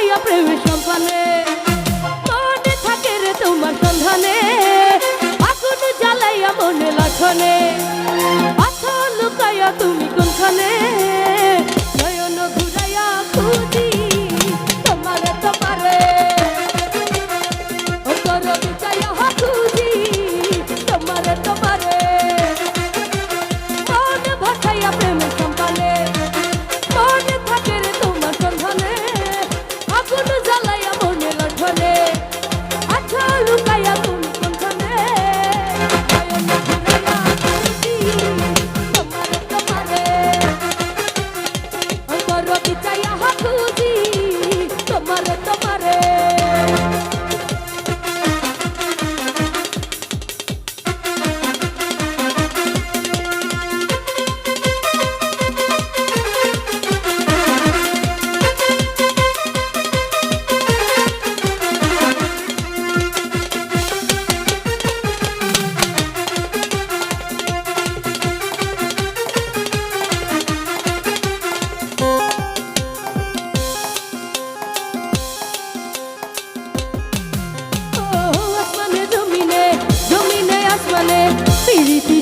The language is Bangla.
লুকাইয়া প্রেমের সম্পানে মনে থাকে রে তোমার সন্ধানে আগুন জ্বালাইয়া মনে লাঠনে আছো লুকাইয়া তুমি কোনখানে নয়ন ঘুরাইয়া খুঁজি তোমারে তোমারে ও তোর বিচাইয়া খুঁজি তোমারে তোমারে মন ভাসাইয়া প্রেমের সম্পানে মনে থাকে রে তোমার সন্ধানে আগুন জ্বালাইয়া মনে লাঠনে আছো লুকাইয়া তুমি কোনখানে নয়ন ঘুরাইয়া খুঁজি তোমারে তোমারে ও তোর বিচাইয়া খুঁজি তোমারে তোমারে আসমানে জমিনে জমিনে আসমানে পিরিতি